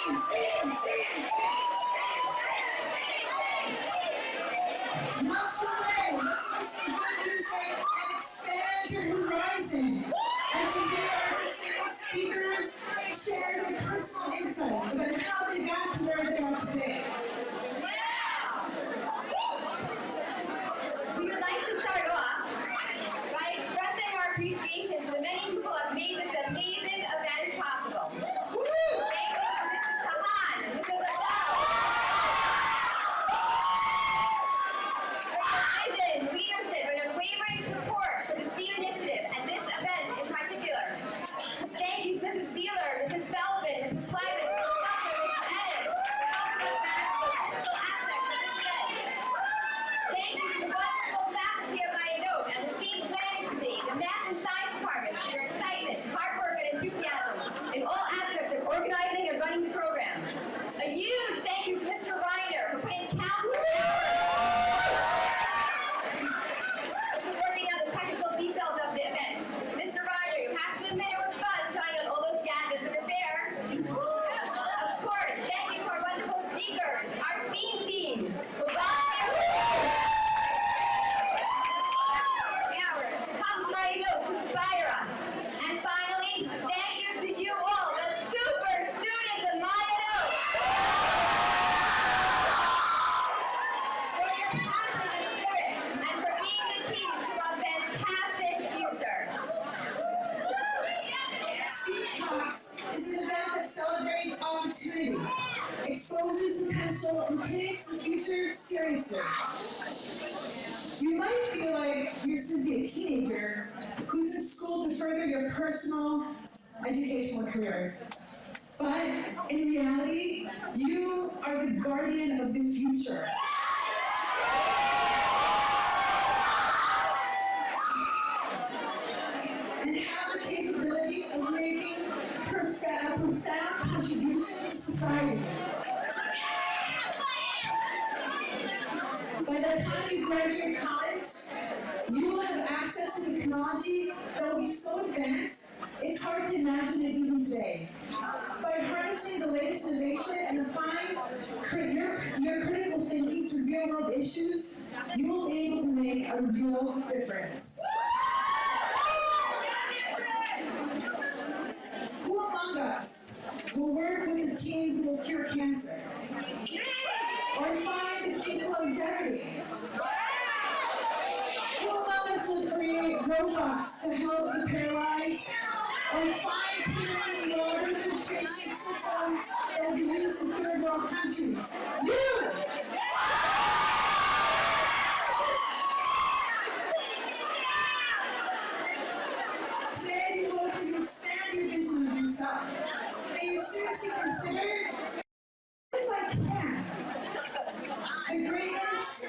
March away, listen to some good music, and expand your horizon. As you hear our distinguished speakers share their personal insights about how they got to where they are today. We would like to start off by expressing our appreciation to the many people who have made this amazing event possible. Thank you to Mrs. Kahan, Mrs. Adele, for vision, leadership, and unwavering support for the STEAM initiative and this event in particular. Thank you to Mrs. Wheeler, Mrs. Belvin, Mrs. Kleiman, Mrs. Butler, Mrs. Ennis, for helping us manage the physical aspects of this event. Thank you to the wonderful faculty of IANOTE and the STEAM Planning Committee, the Math and Science Departments, for your excitement, hard work, and enthusiasm in all aspects of organizing and running the program. A huge thank you to Mr. Reiner for putting countless hours into working out the technical details of the event. Mr. Reiner, you have to admit it was fun trying on all those gadgets in the fair. Of course, thank you to our wonderful speakers, our STEAM team, who volunteered hours to come to IANOTE to inspire us. And finally, thank you to you all, the super students of IANOTE, for your passion and spirit, and for being the team to a fantastic future. STEAM Talks is an event that celebrates opportunity, exposes potential, and takes the future seriously. You might feel like you're simply a teenager who's in school to further your personal educational career. But in reality, you are the guardian of the future. And have the capability of making a profound contribution to society. By the time you graduate college, you will have access to technology that will be so advanced, it's hard to imagine it even today. By harnessing the latest innovation and applying your critical thinking to real-world issues, you will be able to make a real difference. Who among us will work with a team who will cure cancer? Or find the key to longevity? Who among us will create robots to help the paralyzed? Or fine-tune water filtration systems that will be used in third world countries? You! Today, we hope that you expand your vision of yourself. That you seriously consider, if I can, the greatness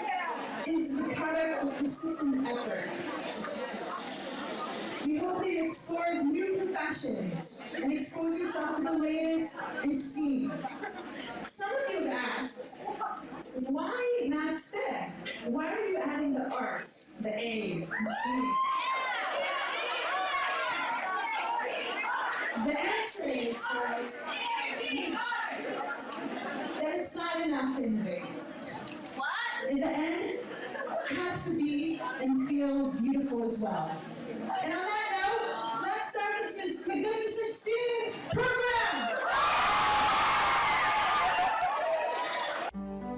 is the product of persistent effort. We hope that you explore new professions and expose yourself to the latest in STEAM. Some of you have asked, why not STEM? Why are you adding the arts, the A, in STEAM? The answer is, girls, that it's not enough to innovate. In the end, it has to be and feel beautiful as well. And on that note, let's start this magnificent STEAM program!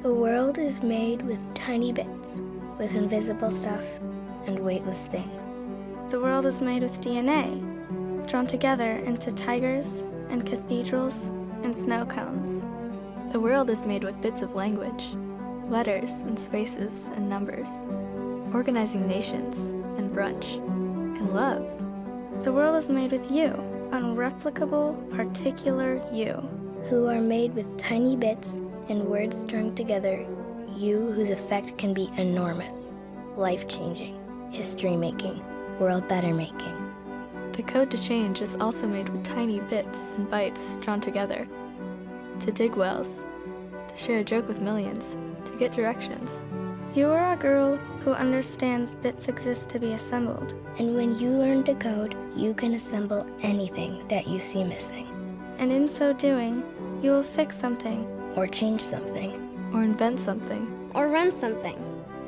The world is made with tiny bits, with invisible stuff and weightless things. The world is made with DNA, drawn together into tigers and cathedrals and snow cones. The world is made with bits of language, letters and spaces and numbers, organizing nations and brunch and love. The world is made with you, unreplicable, particular you. Who are made with tiny bits and words strung together, you whose effect can be enormous, life-changing, history-making, world-better-making. The code to change is also made with tiny bits and bytes drawn together. To dig wells, to share a joke with millions, to get directions. You are a girl who understands bits exist to be assembled. And when you learn to code, you can assemble anything that you see missing. And in so doing, You will fix something, or change something. or invent something. or run something.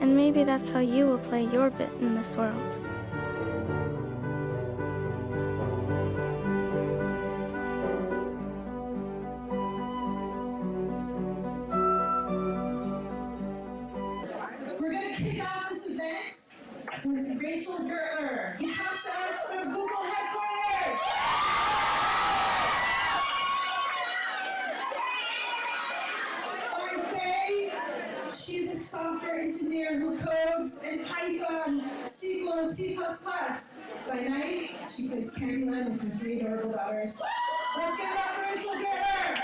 and maybe that's how you will play your bit in this world. We're going to kick off this event with Rachel Gertler. You have us from Google headquarters. Faye, she's a software engineer who codes in Python, SQL, and C++. By night, she plays Candyland with her 3 adorable daughters. Let's give it up for Rachel Gertler.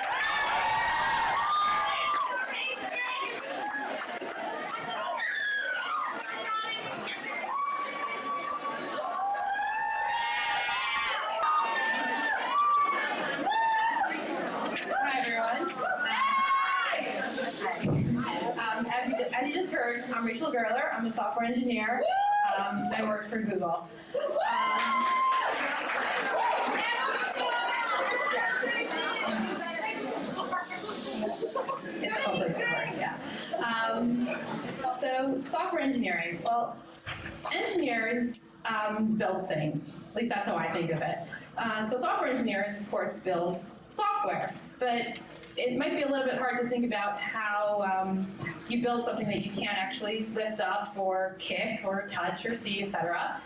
Hi, everyone. As you just heard, I'm Rachel Gertler. I'm a software engineer. I work for Google. It's a public work, yeah. So software engineering. Well, engineers build things. At least that's how I think of it. So software engineers, of course, build software, but it might be a little bit hard to think about how you build something that you can't actually lift up or kick or touch or see, etc.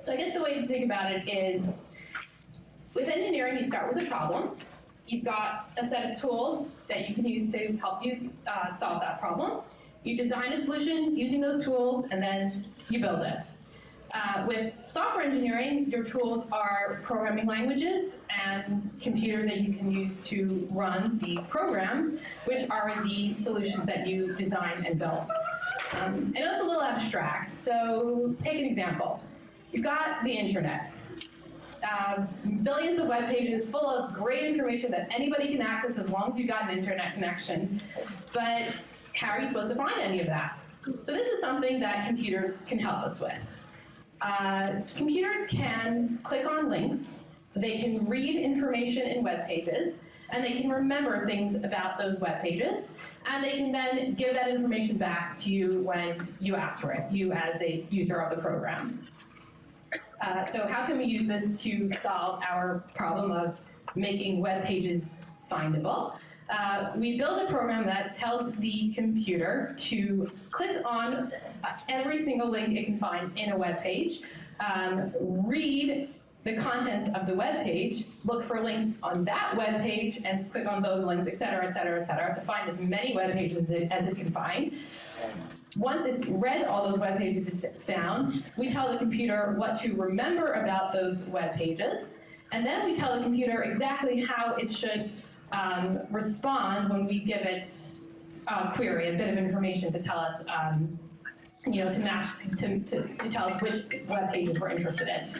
So I guess the way to think about it is, with engineering, you start with a problem. You've got a set of tools that you can use to help you solve that problem. You design a solution using those tools, and then you build it. With software engineering, your tools are programming languages and computers that you can use to run the programs, which are the solutions that you design and build. I know it's a little abstract, so take an example. You've got the internet. Billions of web pages full of great information that anybody can access as long as you've got an internet connection. But how are you supposed to find any of that? So this is something that computers can help us with. Computers can click on links, they can read information in web pages, and they can remember things about those web pages, and they can then give that information back to you when you ask for it, you as a user of the program. So how can we use this to solve our problem of making web pages findable? We build a program that tells the computer to click on every single link it can find in a web page, read the contents of the web page, look for links on that web page, and click on those links, et cetera, to find as many web pages as it can find. Once it's read all those web pages it's found, we tell the computer what to remember about those web pages, and then we tell the computer exactly how it should respond when we give it a query, a bit of information to tell us, to match, to tell us which web pages we're interested in.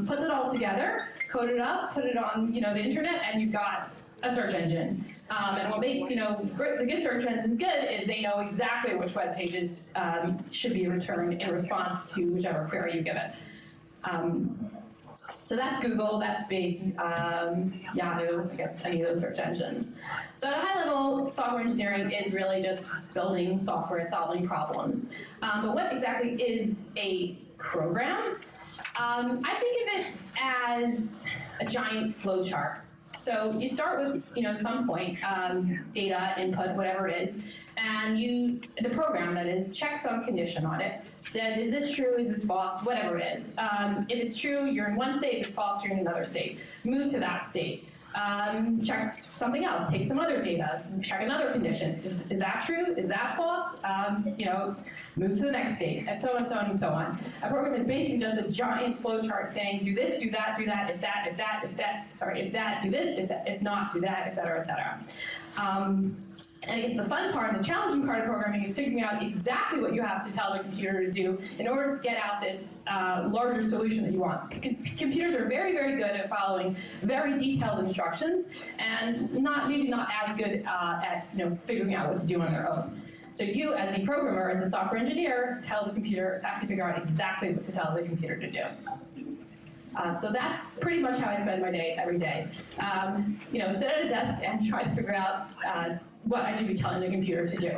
Puts it all together, code it up, put it on, the internet, and you've got a search engine. And what makes, the good search engine good is they know exactly which web pages should be returned in response to whichever query you give it. So that's Google, that's Bing, Yahoo, I guess any of those search engines. So at a high level, software engineering is really just building software, solving problems. But what exactly is a program? I think of it as a giant flow chart. So you start with, some point, data, input, whatever it is, and the program, that is, checks some condition on it. Says, is this true, is this false, whatever it is. If it's true, you're in one state. If it's false, you're in another state. Move to that state. Check something else, take some other data, check another condition. Is that true? Is that false? Move to the next state, and so on and so on and so on. A program is basically just a giant flow chart saying, do this, do that, if that, do this, if not, do that, et cetera, and I guess the fun part, the challenging part of programming is figuring out exactly what you have to tell the computer to do in order to get out this larger solution that you want. Computers are very, very good at following very detailed instructions, and maybe not as good at figuring out what to do on their own. So you, as a programmer, as a software engineer, have to figure out exactly what to tell the computer to do. So that's pretty much how I spend my day every day. Sit at a desk and try to figure out what I should be telling the computer to do.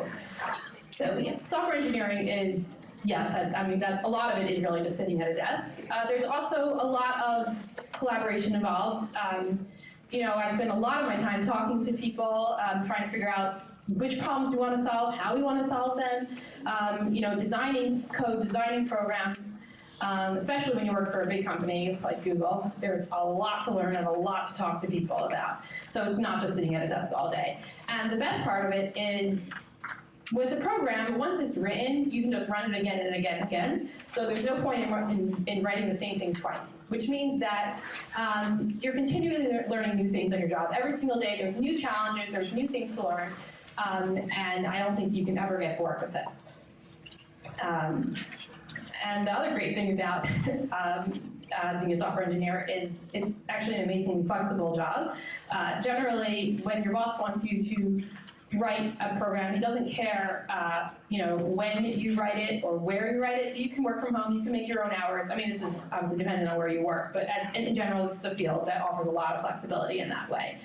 So software engineering is, yes, a lot of it is really just sitting at a desk. There's also a lot of collaboration involved. I spend a lot of my time talking to people, trying to figure out which problems we want to solve, how we want to solve them, designing code, designing programs. Especially when you work for a big company like Google, there's a lot to learn and a lot to talk to people about. So it's not just sitting at a desk all day. And the best part of it is, with a program, once it's written, you can just run it again and again and again. So there's no point in writing the same thing twice, which means that you're continually learning new things on your job. Every single day there's new challenges, there's new things to learn, and I don't think you can ever get bored with it. And the other great thing about being a software engineer is it's actually an amazingly flexible job. Generally, when your boss wants you to write a program, he doesn't care, when you write it or where you write it. So you can work from home, you can make your own hours. I mean, this is obviously dependent on where you work, but in general, this is a field that offers a lot of flexibility in that way.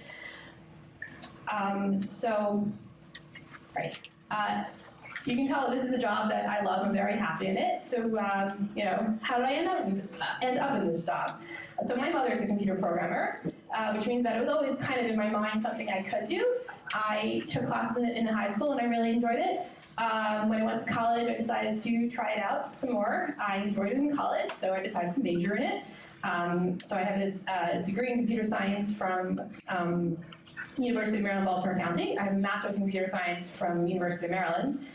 You can tell this is a job that I love. I'm very happy in it. So, how did I end up in this job? So my mother is a computer programmer, which means that it was always kind of in my mind something I could do. I took classes in high school and I really enjoyed it. When I went to college, I decided to try it out some more. I enjoyed it in college, so I decided to major in it. So I have a degree in computer science from University of Maryland, Baltimore County. I have a master's in computer science from University of Maryland.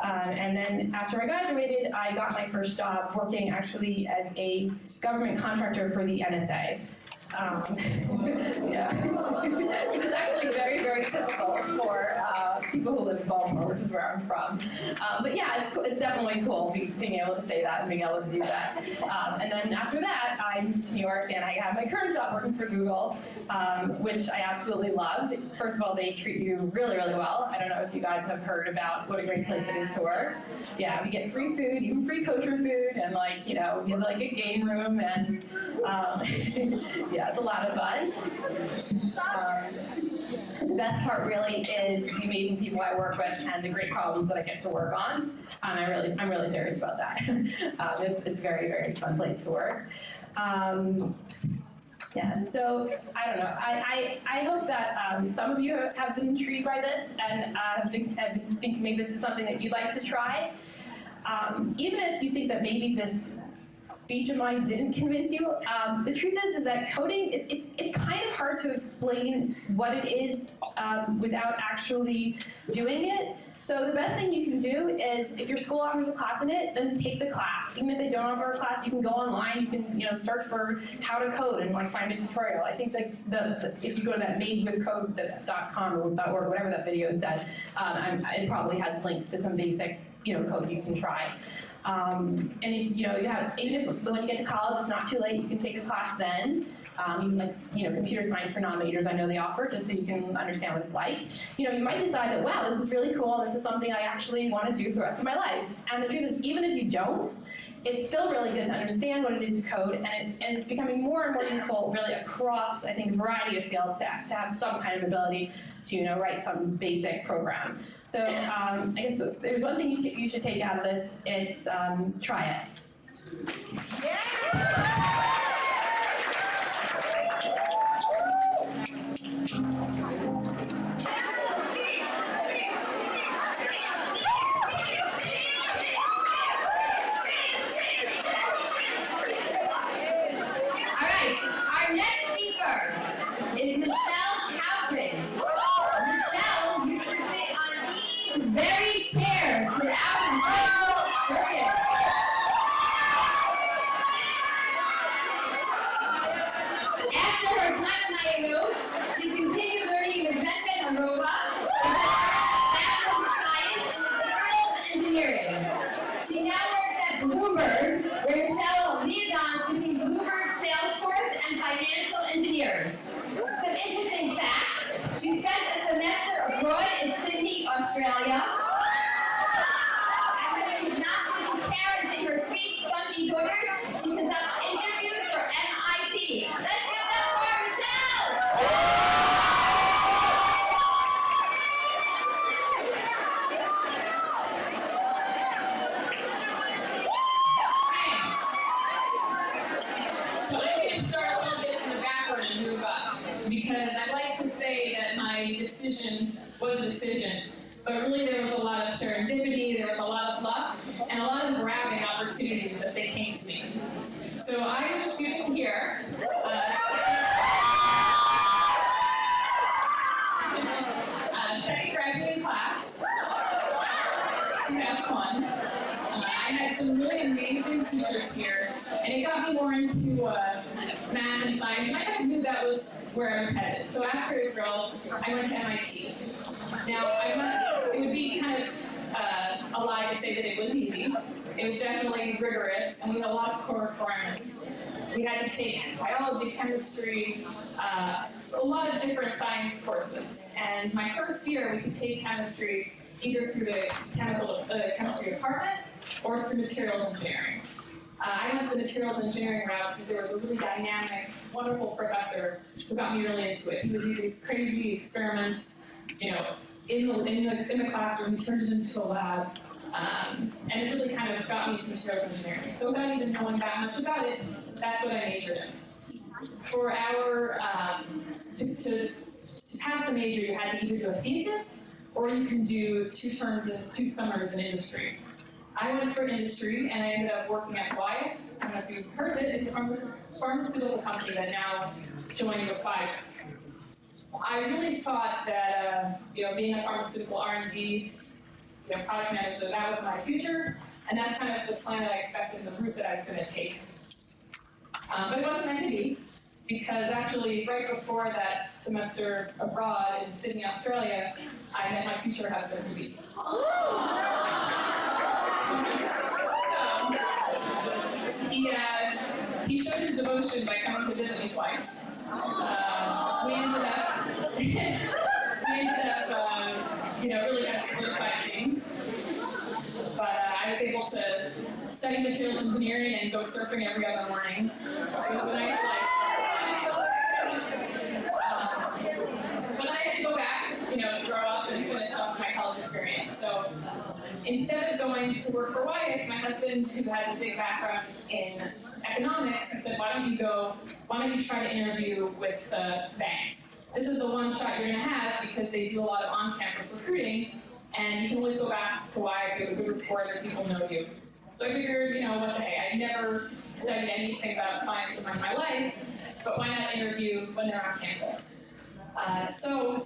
And then after I graduated, I got my first job working actually as a government contractor for the NSA. Which is actually very, very typical for people who live in Baltimore, which is where I'm from. But yeah, it's definitely cool being able to say that and being able to do that. And then after that, I moved to New York and I have my current job working for Google, which I absolutely love. First of all, they treat you really, really well. I don't know if you guys have heard about what a great place it is to work. Yeah, we get free food, even free kosher food, and we have a game room, and yeah, it's a lot of fun. The best part really is the amazing people I work with and the great problems that I get to work on. And I'm really serious about that. It's a very, very fun place to work. Yeah, so I don't know. I hope that some of you have been intrigued by this and think maybe this is something that you'd like to try. Even if you think that maybe this speech of mine didn't convince you, the truth is that coding, it's kind of hard to explain what it is without actually doing it. So the best thing you can do is, if your school offers a class in it, then take the class. Even if they don't offer a class, you can go online, you can search for how to code and find a tutorial. I think if you go to that madewithcode.com or .org, whatever that video said, it probably has links to some basic code you can try. And if even if when you get to college it's not too late, you can take a class then. Computer science for non-majors, I know they offer, just so you can understand what it's like. You might decide that, wow, this is really cool, this is something I actually want to do for the rest of my life. And the truth is, even if you don't, it's still really good to understand what it is to code, and it's becoming more and more useful really across, I think, a variety of fields to have some kind of ability to write some basic program. So I guess there's one thing you should take out of this is try it. Yeah! Is Michelle Calvin. Michelle used to sit on these very chairs without a real experience. because I'd like to say that my decision was a decision, but really there was a lot of serendipity, there was a lot of luck, and a lot of grabbing opportunities as they came to me. So I am a student here. Second graduating class, 2001. I had some really amazing teachers here, and it got me more into math and science, and I kind of knew that was where I was headed. So after Israel, I went to MIT. Now, it would be kind of a lie to say that it was easy. It was definitely rigorous, and we had a lot of core requirements. We had to take biology, chemistry, a lot of different science courses. And my first year, we could take chemistry either through the chemistry department or through materials engineering. I went the materials engineering route because there was a really dynamic, wonderful professor who got me really into it. He would do these crazy experiments, in the classroom. He turned it into a lab. And it really kind of got me to materials engineering. So without even knowing that much about it, that's what I majored in. For our, to pass the major, you had to either do a thesis, or you can do 2 summers in industry. I went for industry, and I ended up working at Wyeth. I don't know if you've heard of it. It's a pharmaceutical company that now joined with Pfizer. I really thought that, being a pharmaceutical R&D, product manager, that was my future, and that's kind of the plan that I expected in the route that I was going to take. But it wasn't meant to be, because actually right before that semester abroad in Sydney, Australia, I met my future husband-to-be. So, he showed his devotion by coming to visit me twice. We ended up, really kind of solidified things. But I was able to study materials engineering and go surfing every other morning. It was a nice life. But I had to go back, grow up and finish off my college experience. So instead of going to work for Wyeth, my husband, who had a big background in economics, said, why don't you try to interview with banks? This is the one shot you're going to have because they do a lot of on-campus recruiting, and you can always go back to Wyeth, you have a good rapport, that people know you. So I figured, what the hey, I never studied anything about finance in my life, but why not interview when they're on campus? So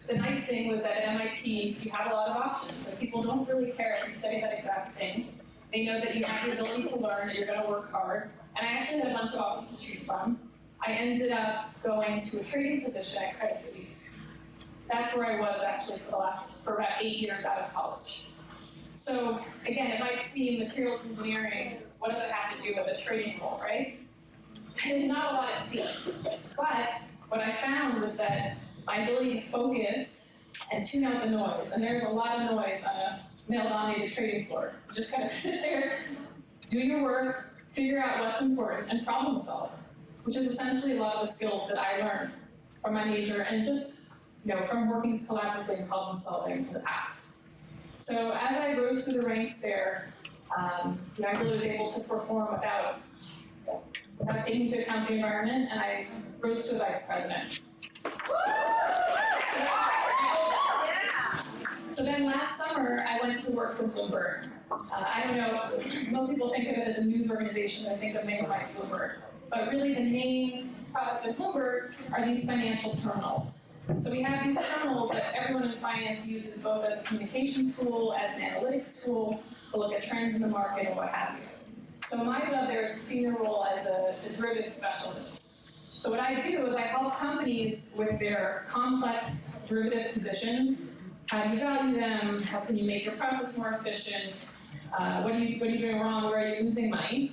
the nice thing was that at MIT, you have a lot of options. So people don't really care if you study that exact thing. They know that you have the ability to learn, that you're going to work hard. And I actually had a bunch of options to choose from. I ended up going to a trading position at Credit Suisse. That's where I was actually for about 8 years out of college. So again, it might seem materials engineering, what does it have to do with a trading role, right? There's not a lot at sea. But what I found was that my ability to focus and tune out the noise, and there's a lot of noise on a male-dominated trading floor. You just kind of sit there, do your work, figure out what's important, and problem solve, which is essentially a lot of the skills that I learned from my major and just, from working collaboratively and problem solving in the past. So as I rose through the ranks there, I really was able to perform without taking into account the environment, and I rose to vice president. So then last summer, I went to work for Bloomberg. I don't know, most people think of it as a news organization. I think of name like Bloomberg. But really the main product of Bloomberg are these financial terminals. So we have these terminals that everyone in finance uses both as a communication tool, as an analytics tool, to look at trends in the market and what have you. So my job there is a senior role as a derivative specialist. So what I do is I help companies with their complex derivative positions. How do you value them? How can you make your process more efficient? What are you doing wrong? Where are you losing money?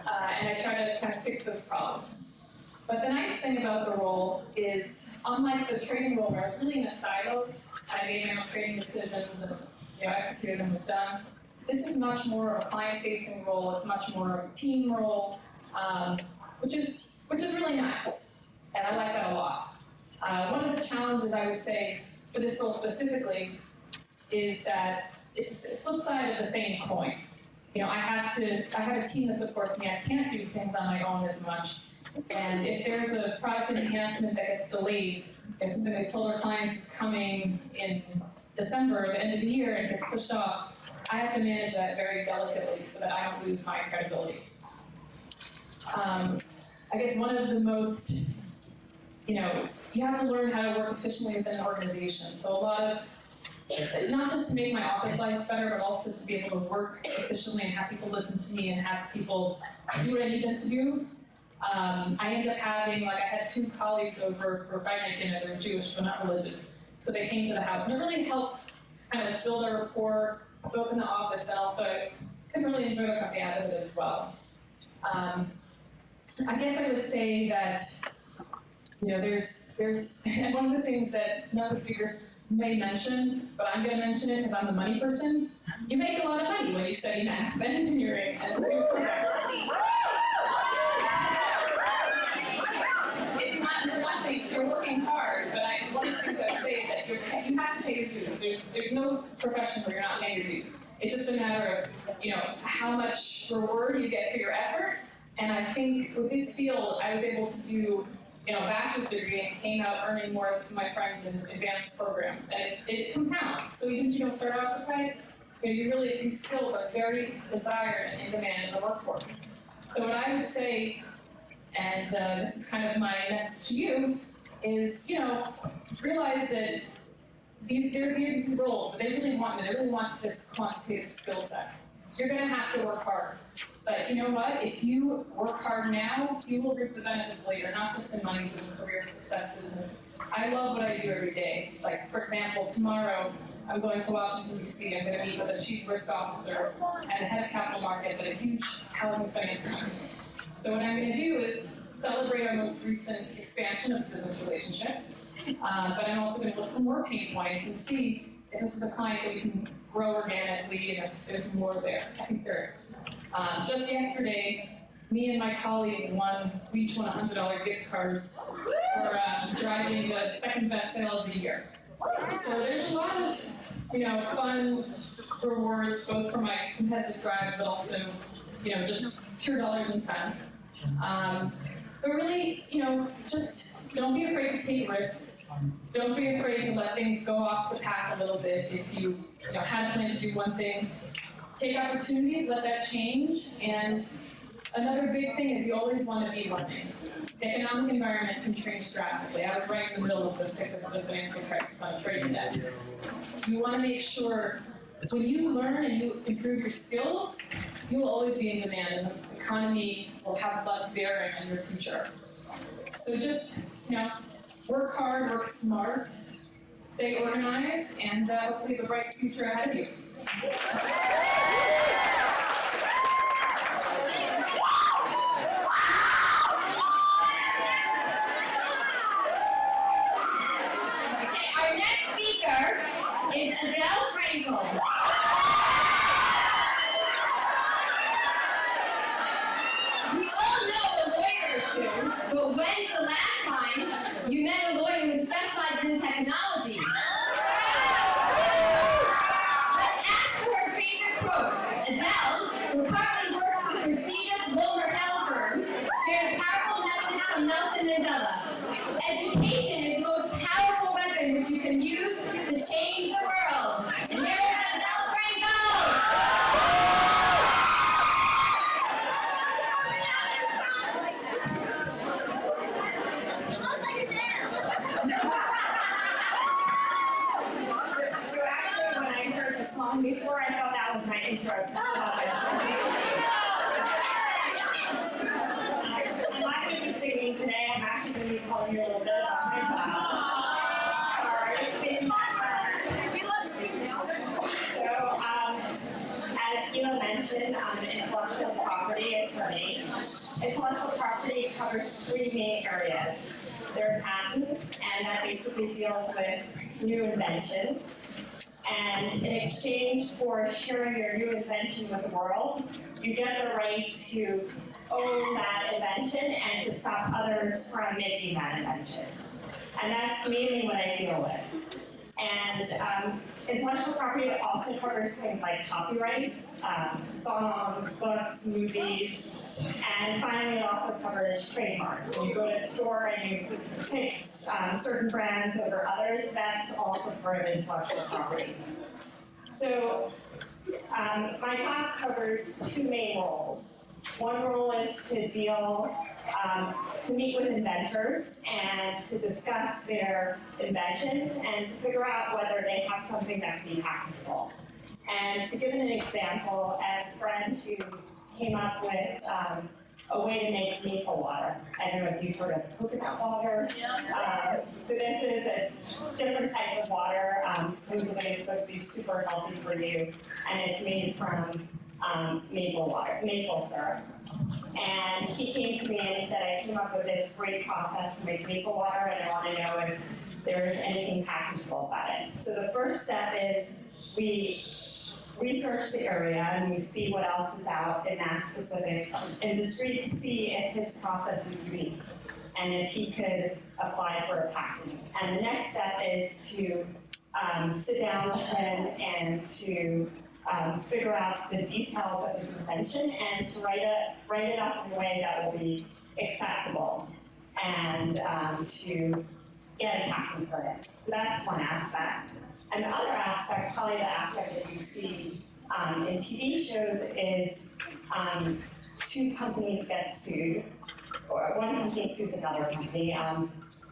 And I try to kind of fix those problems. But the nice thing about the role is, unlike the trading role where I was really in the silos, I made my own trading decisions and executed them was done. This is much more of a client-facing role. It's much more of a team role, which is really nice, and I like that a lot. One of the challenges I would say for this role specifically is that it's a flip side of the same coin. I have a team that supports me. I can't do things on my own as much. And if there's a product enhancement that gets delayed, if something we've told our clients is coming in December, the end of the year, and gets pushed off, I have to manage that very delicately so that I don't lose my credibility. I guess one of the most, you have to learn how to work efficiently within an organization. So a lot of, not just to make my office life better, but also to be able to work efficiently and have people listen to me and have people do what I need them to do. I ended up having, I had 2 colleagues over for Friday night dinner. They were Jewish, but not religious. So they came to the house, and it really helped kind of build our rapport, both in the office, and also I could really enjoy the company out of it as well. I guess I would say that, there's one of the things that none of the speakers may mention, but I'm going to mention it because I'm the money person. You make a lot of money when you study math and engineering and it's not nothing. You're working hard, but one of the things I say is that you have to pay your dues. There's no profession where you're not paying your dues. It's just a matter of how much reward you get for your effort. And I think with this field, I was able to do a bachelor's degree and came out earning more than some of my friends in advanced programs. And it compounds. So even if you don't start off the site, these skills are very desired and in demand in the workforce. So what I would say, and this is kind of my message to you, is realize that they're these roles. So they really want this quantitative skill set. You're going to have to work hard. But you know what? If you work hard now, you will reap the benefits later, not just in money, but in career successes. I love what I do every day. Like, for example, tomorrow, I'm going to Washington, D.C. I'm going to meet with a chief risk officer and a head of capital markets at a huge housing finance company. So what I'm going to do is celebrate our most recent expansion of the business relationship. But I'm also going to look for more pain points and see if this is a client that we can grow organically and if there's more there. I think there is. Just yesterday, me and my colleague we each won $100 gift cards for driving the second best sale of the year. So there's a lot of, fun rewards, both for my competitive drive, but also, just pure dollars and cents. But really, just don't be afraid to take risks. Don't be afraid to let things go off the path a little bit. If you, had planned to do one thing, take opportunities, let that change. And another big thing is you always want to be learning. The economic environment can change drastically. I was right in the middle of the thick of the financial crisis on trading desks. You want to make sure when you learn and you improve your skills, you will always be in demand, and the economy will have less bearing on your future. So just, work hard, work smart, stay organized, and hopefully have a bright future ahead of you. Our next speaker is Adele Frankel. We all know a lawyer or two, but when's the last time you met a lawyer who specialized in technology? Let's ask for her favorite quote. Adele, who currently works with the prestigious Wilmer Hill firm, shared a powerful message from Nelson Mandela. Education is the most powerful weapon which you can use to change the world. And here is Adele Frankel! So actually, when I heard the song before, I thought that was my intro to the office. I'm not going to be singing today. I'm actually going to be telling you a little bit about my job. Sorry. So, as Ela mentioned, I'm an intellectual property attorney. Intellectual property covers 3 main areas. There are patents, and that basically deals with new inventions. And in exchange for sharing your new invention with the world, you get the right to own that invention and to stop others from making that invention. And that's mainly what I deal with. And intellectual property also covers things like copyrights, songs, books, movies, and finally it also covers trademarks. When you go to a store and you pick certain brands over others, that's also part of intellectual property. So my talk covers two main roles. One role is to to meet with inventors and to discuss their inventions and to figure out whether they have something that can be patentable. And to give an example, as a friend who came up with a way to make maple water. I don't know if you've heard of coconut water. So this is a different type of water. Supposedly it's supposed to be super healthy for you, and it's made from maple syrup. And he came to me and he said, I came up with this great process to make maple water, and I want to know if there's anything patentable about it. So the first step is we research the area and we see what else is out in that specific industry to see if his process is unique and if he could apply for a patent. And the next step is to sit down with him and to figure out the details of his invention and to write it up in a way that will be acceptable and to get a patent for it. So that's one aspect. And the other aspect, probably the aspect that you see in TV shows, is two companies get sued, or one company sues another company.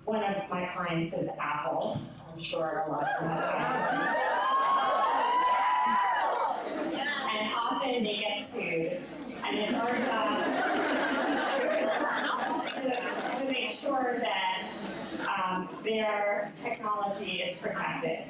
One of my clients is Apple. I'm sure a lot of them have Apple. And often they get sued, and it's our job to make sure that their technology is protected.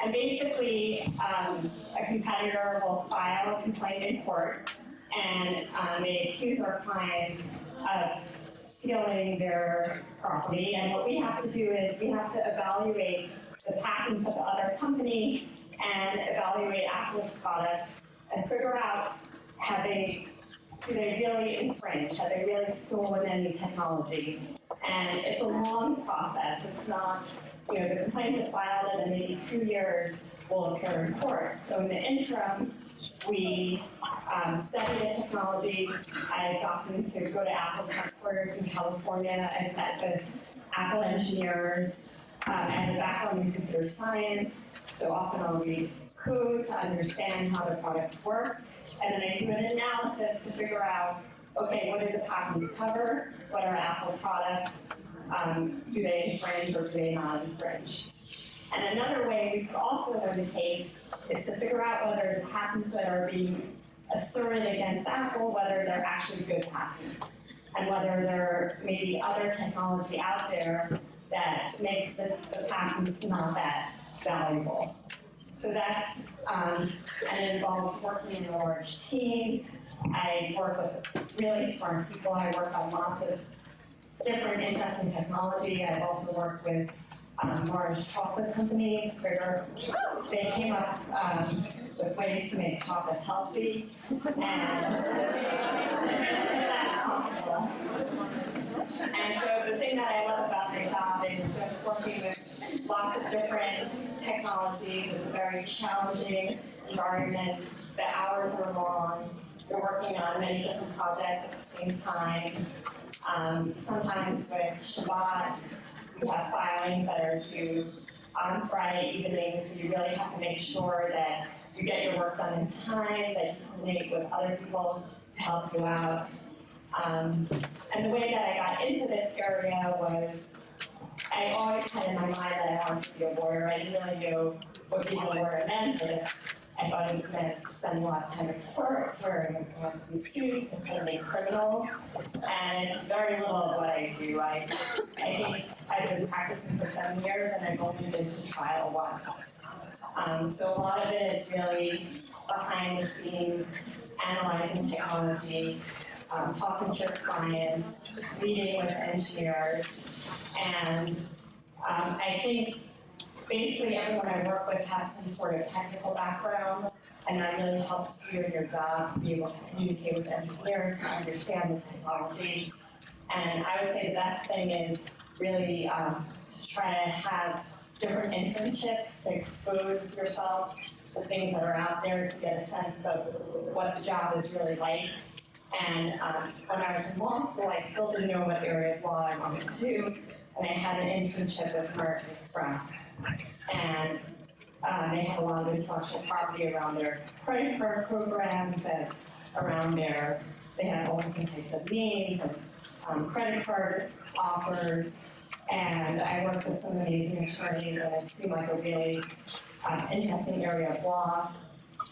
And basically, a competitor will file a complaint in court, and they accuse our clients of stealing their property. And what we have to do is we have to evaluate the patents of the other company and evaluate Apple's products and figure out do they really infringe? Have they really stolen any technology? And it's a long process. It's not, the complaint is filed and then maybe 2 years will occur in court. So in the interim, we study the technology. I got them to go to Apple's headquarters in California and met with Apple engineers. I have a background in computer science, so often I'll read code to understand how the products work. And then I do an analysis to figure out, okay, what do the patents cover? What are Apple products? Do they infringe or do they not infringe? And another way we could also learn the case is to figure out whether the patents that are being asserted against Apple, whether they're actually good patents, and whether there may be other technology out there that makes the patents not that valuable. So that's, and it involves working in a large team. I work with really smart people. I work on lots of different interesting technology. I've also worked with large chocolate companies where they came up with ways to make chocolate healthy, and that's possible. And so the thing that I love about my job is just working with lots of different technologies. It's a very challenging environment. The hours are long. You're working on many different projects at the same time. Sometimes with Shabbat, you have filings that are due on Friday evenings, so you really have to make sure that you get your work done in time, that you coordinate with other people to help you out. And the way that I got into this area was I always had in my mind that I wanted to be a lawyer. I didn't really know what being a lawyer meant, but I thought it meant spending a lot of time in court, wearing some suits, defending criminals, and it's very little of what I do. I think I've been practicing for 7 years, and I've only been to trial once. So a lot of it is really behind the scenes, analyzing technology, talking to your clients, meeting with engineers, and I think basically everyone I work with has some sort of technical background, and that really helps you in your job to be able to communicate with engineers, to understand the technology. And I would say the best thing is really to try to have different internships to expose yourself to things that are out there to get a sense of what the job is really like. And when I was in law school, I still didn't know what area of law I wanted to do, and I had an internship with American Express. And they had a lot of intellectual property around their credit card programs and around they had all different types of names and credit card offers. And I worked with some amazing attorneys, and it seemed like a really interesting area of law.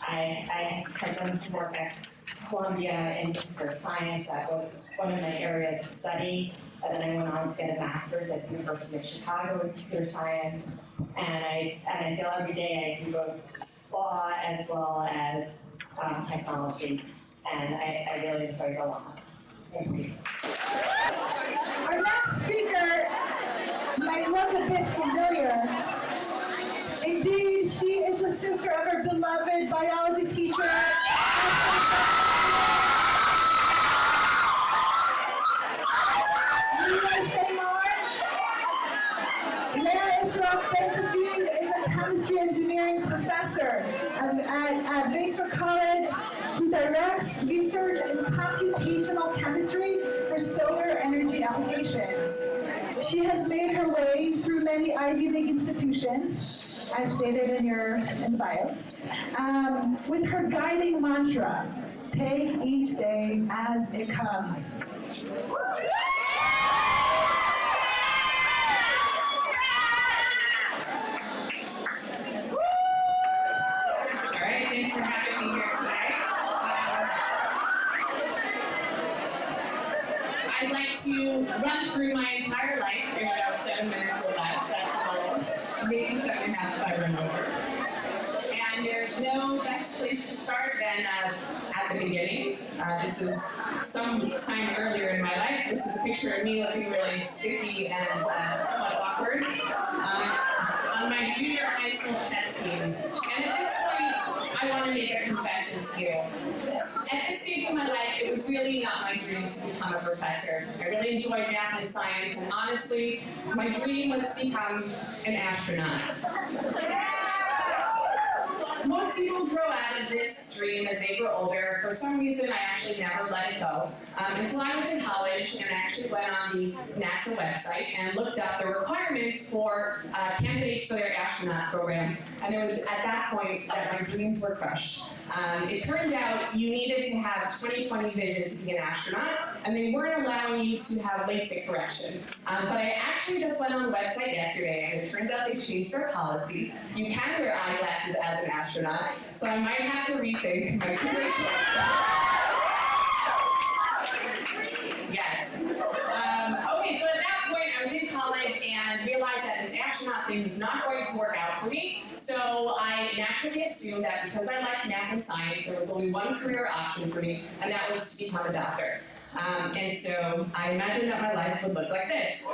I had done some work at Columbia in computer science. That was one of my areas of study. And then I went on to get a master's at the University of Chicago in computer science. And I feel every day I do both law as well as technology. And I really enjoy it a lot. Thank you. Our next speaker might look a bit familiar. Indeed, she is the sister of her beloved biology teacher. Leah Israel Benjamin is a chemistry engineering professor at Vassar College, who directs research in computational chemistry for solar energy applications. She has made her way through many Ivy League institutions, as stated in the bios, with her guiding mantra, take each day as it comes. Thanks for having me here today. I'd like to run through my entire life in about 7 minutes or less. That's the goal. Maybe 7.5 if I run over. And there's no best place to start than at the beginning. This is some time earlier in my life. This is a picture of me looking really sticky and somewhat awkward on my junior high school chess team. And at this point, I want to make a confession to you. At this stage of my life, it was really not my dream to become a professor. I really enjoyed math and science, and honestly, my dream was to become an astronaut. Most people grow out of this dream as they grow older. For some reason, I actually never let it go until I was in college and actually went on the NASA website and looked up the requirements for candidates for their astronaut program. And it was at that point that my dreams were crushed. It turns out you needed to have 20/20 vision to be an astronaut, and they weren't allowing you to have LASIK correction. But I actually just went on the website yesterday, and it turns out they changed their policy. You can wear eyeglasses as an astronaut, so I might have to rethink my career choice. Yes. Okay, so at that point, I was in college and realized that this astronaut thing was not going to work out for me. So I naturally assumed that because I liked math and science, there was only one career option for me, and that was to become a doctor. And so I imagined that my life would look like this.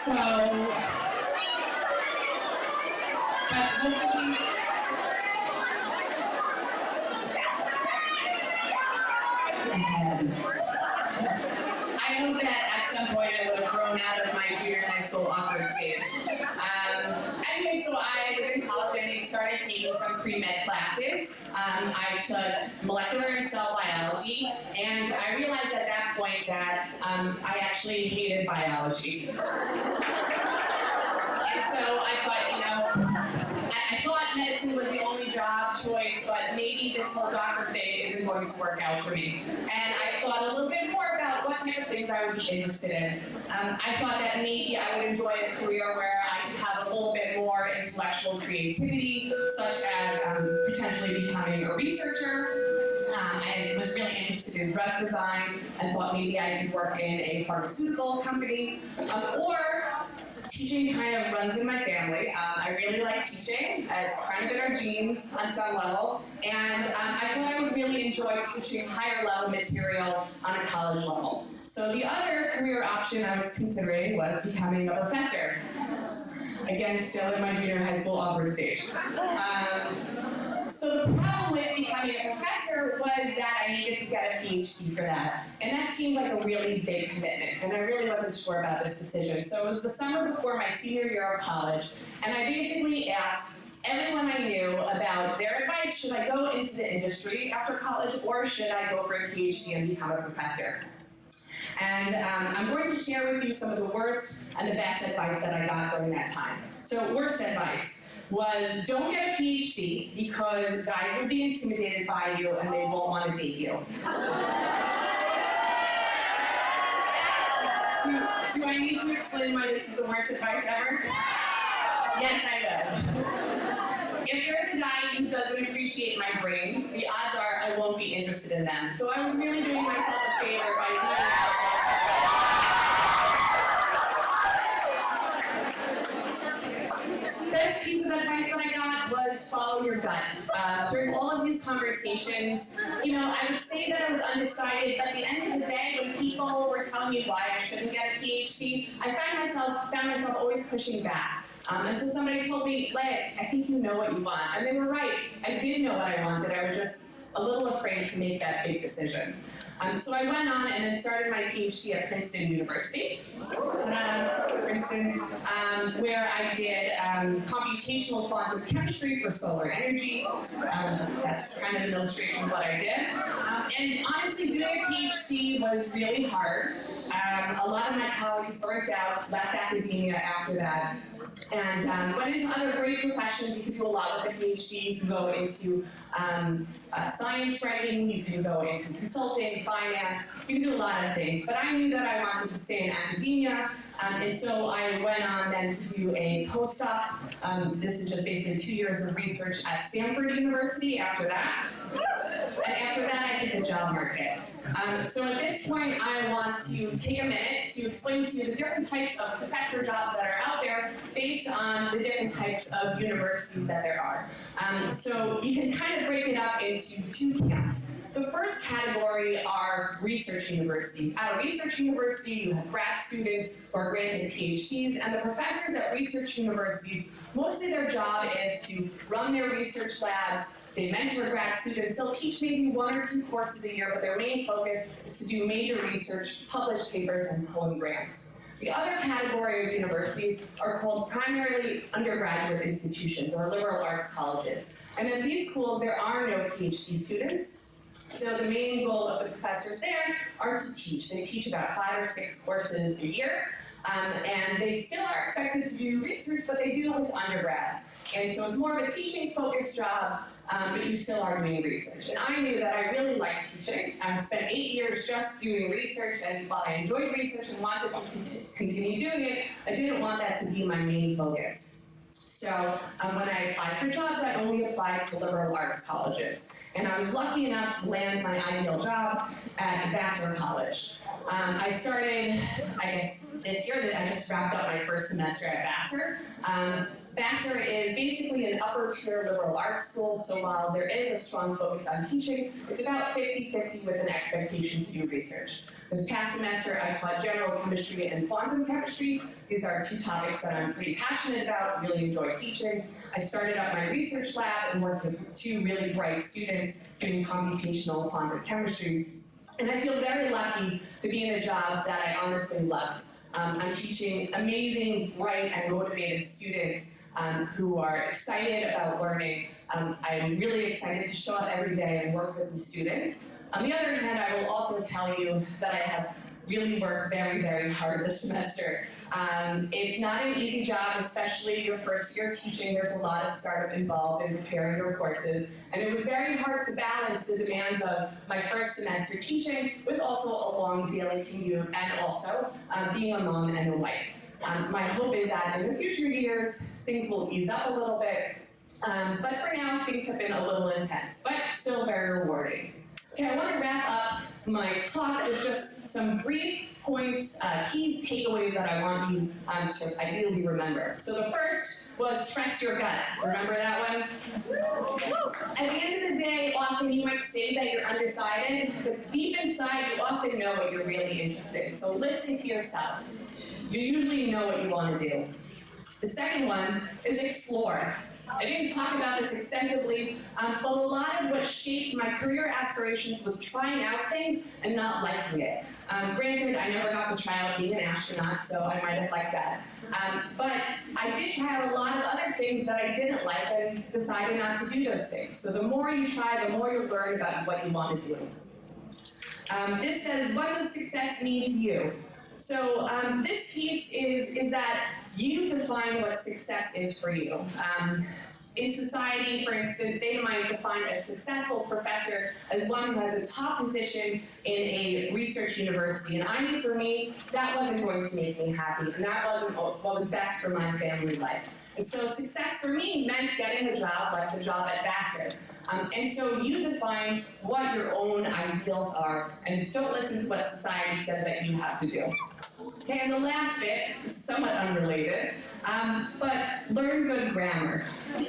So, but hopefully, I hope that at some point I would have grown out of my junior high school awkward stage. Anyway, so I was in college and I started taking some pre-med classes. I took molecular and cell biology, and I realized at that point that I actually hated biology. And so I thought, I thought medicine was the only job choice, but maybe this whole doctor thing isn't going to work out for me. And I thought a little bit more about what type of things I would be interested in. I thought that maybe I would enjoy a career where I could have a little bit more intellectual creativity, such as potentially becoming a researcher. I was really interested in drug design and thought maybe I could work in a pharmaceutical company, or teaching kind of runs in my family. I really like teaching. It's kind of in our genes on some level. And I thought I would really enjoy teaching higher level material on a college level. So the other career option I was considering was becoming a professor. Again, still in my junior high school awkward stage. So the problem with becoming a professor was that I needed to get a PhD for that. And that seemed like a really big commitment, and I really wasn't sure about this decision. So it was the summer before my senior year of college, and I basically asked everyone I knew about their advice. Should I go into the industry after college, or should I go for a PhD and become a professor? And I'm going to share with you some of the worst and the best advice that I got during that time. So worst advice was don't get a PhD because guys will be intimidated by you and they won't want to date you. Do I need to explain why this is the worst advice ever? Yes, I will. If there's a guy who doesn't appreciate my brain, the odds are I won't be interested in them. So I was really doing myself a favor by doing that. Best piece of advice that I got was follow your gut. During all of these conversations, I would say that I was undecided, but at the end of the day, when people were telling me why I shouldn't get a PhD, I found myself always pushing back. Until somebody told me, Leah, I think you know what you want. And they were right. I did know what I wanted. I was just a little afraid to make that big decision. So I went on and then started my PhD at Princeton University, where I did computational quantum chemistry for solar energy. That's kind of an illustration of what I did. And honestly, doing a PhD was really hard. A lot of my colleagues burnt out, left academia after that, and went into other great professions. You can do a lot with a PhD. You can go into science writing, you can go into consulting, finance, you can do a lot of things. But I knew that I wanted to stay in academia, and so I went on then to do a postdoc. This is just basically 2 years of research at Stanford University after that. And after that, I hit the job market. So at this point, I want to take a minute to explain to you the different types of professor jobs that are out there based on the different types of universities that there are. So you can kind of break it up into two camps. The first category are research universities. At a research university, you have grad students who are granted PhDs, and the professors at research universities, mostly their job is to run their research labs. They mentor grad students. They'll teach maybe 1 or 2 courses a year, but their main focus is to do major research, publish papers, and pull in grants. The other category of universities are called primarily undergraduate institutions or liberal arts colleges. And in these schools, there are no PhD students. So the main goal of the professors there are to teach. They teach about 5 or 6 courses a year. And they still are expected to do research, but they do it with undergrads. And so it's more of a teaching-focused job, but you still are doing research. And I knew that I really liked teaching. I spent 8 years just doing research, and while I enjoyed research and wanted to continue doing it, I didn't want that to be my main focus. So when I applied for jobs, I only applied to liberal arts colleges. And I was lucky enough to land my ideal job at Vassar College. I started, I guess, this year. I just wrapped up my first semester at Vassar. Vassar is basically an upper-tier liberal arts school, so while there is a strong focus on teaching, it's about 50-50 with an expectation to do research. This past semester, I taught general chemistry and quantum chemistry. These are 2 topics that I'm pretty passionate about, really enjoy teaching. I started up my research lab and worked with 2 really bright students doing computational quantum chemistry. And I feel very lucky to be in a job that I honestly love. I'm teaching amazing, bright, and motivated students who are excited about learning. I'm really excited to show up every day and work with the students. On the other hand, I will also tell you that I have really worked very, very hard this semester. It's not an easy job, especially your first year teaching. There's a lot of startup involved in preparing your courses. And it was very hard to balance the demands of my first semester teaching with also a long daily commute and also being a mom and a wife. My hope is that in the future years, things will ease up a little bit. But for now, things have been a little intense, but still very rewarding. Okay, I want to wrap up my talk with just some brief points, key takeaways that I want you to ideally remember. So the first was trust your gut. Remember that one? At the end of the day, often you might say that you're undecided, but deep inside you often know what you're really interested in. So listen to yourself. You usually know what you want to do. The second one is explore. I didn't talk about this extensively, but a lot of what shaped my career aspirations was trying out things and not liking it. Granted, I never got to try out being an astronaut, so I might have liked that. But I did try out a lot of other things that I didn't like and decided not to do those things. So the more you try, the more you learn about what you want to do. This says, what does success mean to you? So this piece is that you define what success is for you. In society, for instance, they might define a successful professor as one who has a top position in a research university. And I knew for me, that wasn't going to make me happy, and that wasn't what was best for my family life. And so success for me meant getting a job like the job at Vassar. And so you define what your own ideals are, and don't listen to what society says that you have to do. Okay, and the last bit is somewhat unrelated, but learn good grammar. So,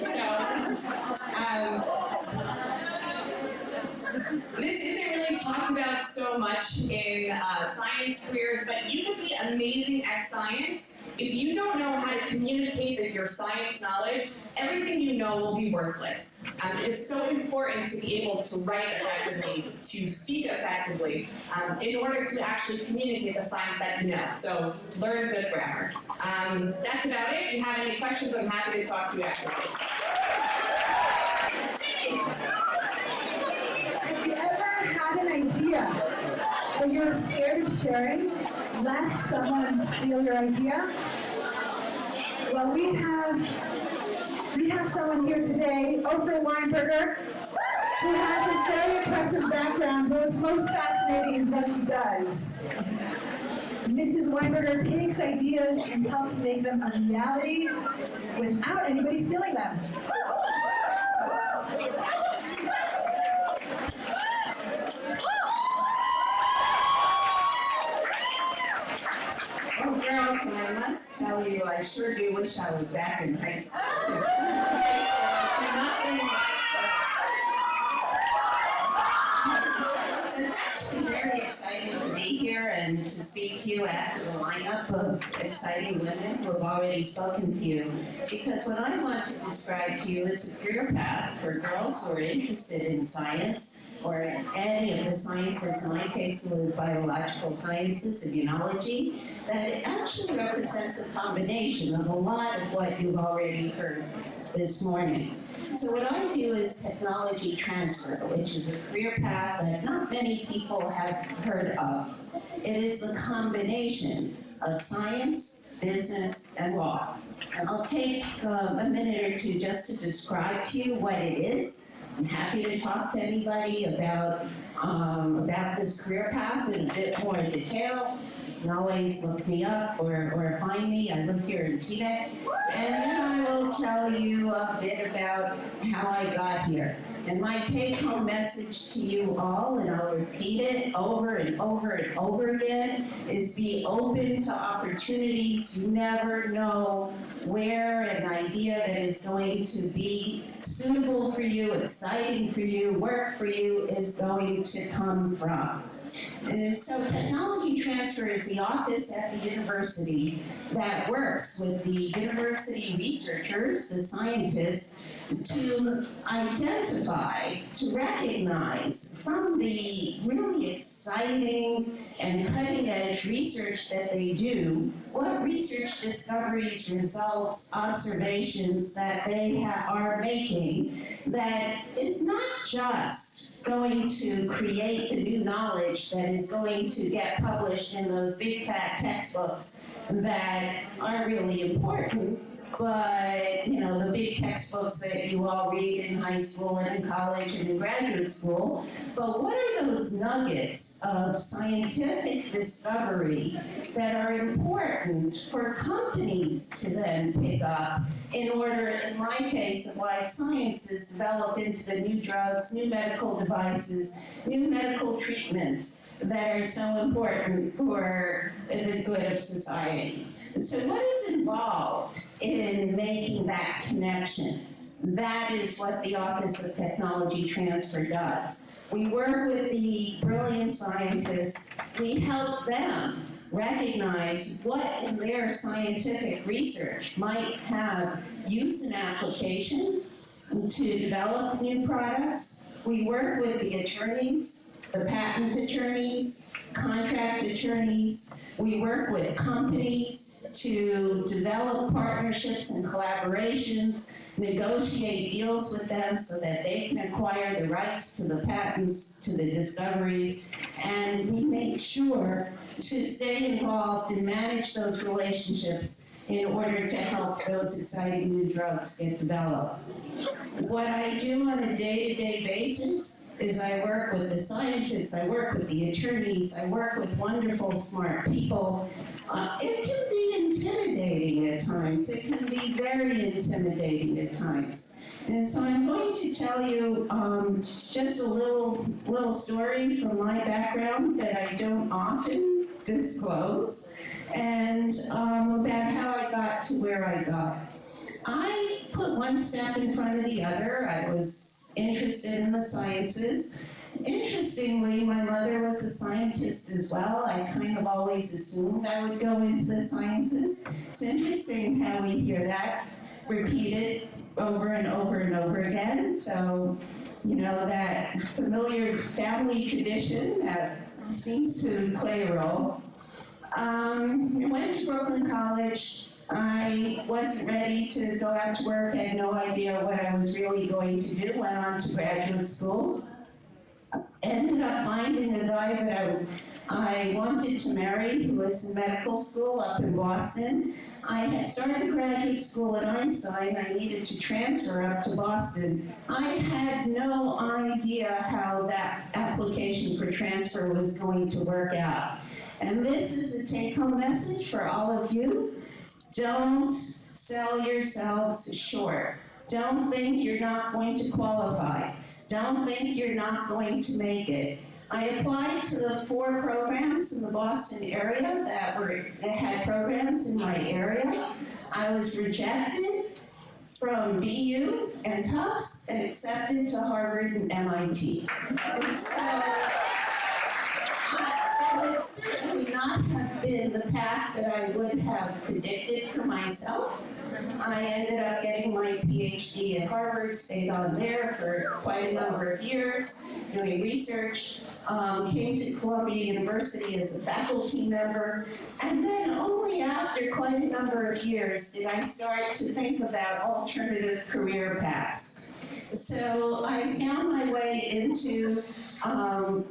this isn't really talked about so much in science careers, but you can be amazing at science. If you don't know how to communicate your science knowledge, everything you know will be worthless. It is so important to be able to write effectively, to speak effectively, in order to actually communicate the science that you know. So learn good grammar. That's about it. If you have any questions, I'm happy to talk to you afterwards. If you ever had an idea but you're scared of sharing, lest someone steal your idea, well, we have someone here today, Oprah Weinberger, who has a very impressive background, but what's most fascinating is what she does. Mrs. Weinberger takes ideas and helps make them a reality without anybody stealing them. Well, girls, I must tell you, I sure do wish I was back in high school. So it's actually very exciting to be here and to speak to you after the lineup of exciting women who have already spoken to you. Because what I want to describe to you is a career path for girls who are interested in science or any of the sciences. In my case, it was biological sciences, immunology. That it actually represents a combination of a lot of what you've already heard this morning. So what I do is technology transfer, which is a career path that not many people have heard of. It is the combination of science, business, and law. And I'll take a minute or two just to describe to you what it is. I'm happy to talk to anybody about this career path in a bit more detail. You can always look me up or find me. I live here in CNET. And then I will tell you a bit about how I got here. And my take-home message to you all, and I'll repeat it over and over and over again, is be open to opportunities. You never know where an idea that is going to be suitable for you, exciting for you, work for you is going to come from. And so technology transfer is the office at the university that works with the university researchers, the scientists, to identify, to recognize from the really exciting and cutting-edge research that they do, what research discoveries, results, observations that they are making that is not just going to create the new knowledge that is going to get published in those big fat textbooks that are really important, but, you know, the big textbooks that you all read in high school and in college and in graduate school, but what are those nuggets of scientific discovery that are important for companies to then pick up in order, in my case, of life sciences develop into the new drugs, new medical devices, new medical treatments that are so important for the good of society. So what is involved in making that connection? That is what the Office of Technology Transfer does. We work with the brilliant scientists. We help them recognize what in their scientific research might have use and application to develop new products. We work with the attorneys, the patent attorneys, contract attorneys. We work with companies to develop partnerships and collaborations, negotiate deals with them so that they can acquire the rights to the patents, to the discoveries, and we make sure to stay involved and manage those relationships in order to help those exciting new drugs get developed. What I do on a day-to-day basis is I work with the scientists, I work with the attorneys, I work with wonderful, smart people. It can be intimidating at times. It can be very intimidating at times. And so I'm going to tell you just a little story from my background that I don't often disclose, and about how I got to where I got. I put one step in front of the other. I was interested in the sciences. Interestingly, my mother was a scientist as well. I kind of always assumed I would go into the sciences. It's interesting how we hear that repeated over and over and over again. So, you know, that familiar family tradition that seems to play a role. I went to Brooklyn College. I wasn't ready to go out to work. I had no idea what I was really going to do. Went on to graduate school. Ended up finding a guy that I wanted to marry, who was in medical school up in Boston. I had started graduate school at Einstein. I needed to transfer up to Boston. I had no idea how that application for transfer was going to work out. And this is a take-home message for all of you. Don't sell yourselves short. Don't think you're not going to qualify. Don't think you're not going to make it. I applied to the 4 programs in the Boston area that had programs in my area. I was rejected from BU and Tufts and accepted to Harvard and MIT. And so that would certainly not have been the path that I would have predicted for myself. I ended up getting my PhD at Harvard, stayed on there for quite a number of years, doing research, came to Columbia University as a faculty member, and then only after quite a number of years did I start to think about alternative career paths. So I found my way into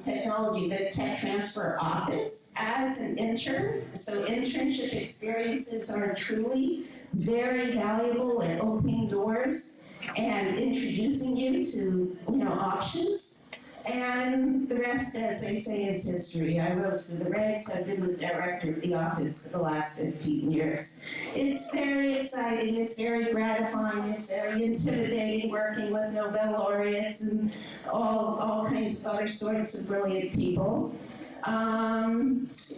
technology, the tech transfer office as an intern. So internship experiences are truly very valuable at opening doors and introducing you to, options. And the rest, as they say, is history. I rose to the ranks. I've been the director of the office for the last 15 years. It's very exciting. It's very gratifying. It's very intimidating working with Nobel laureates and all kinds of other sorts of brilliant people.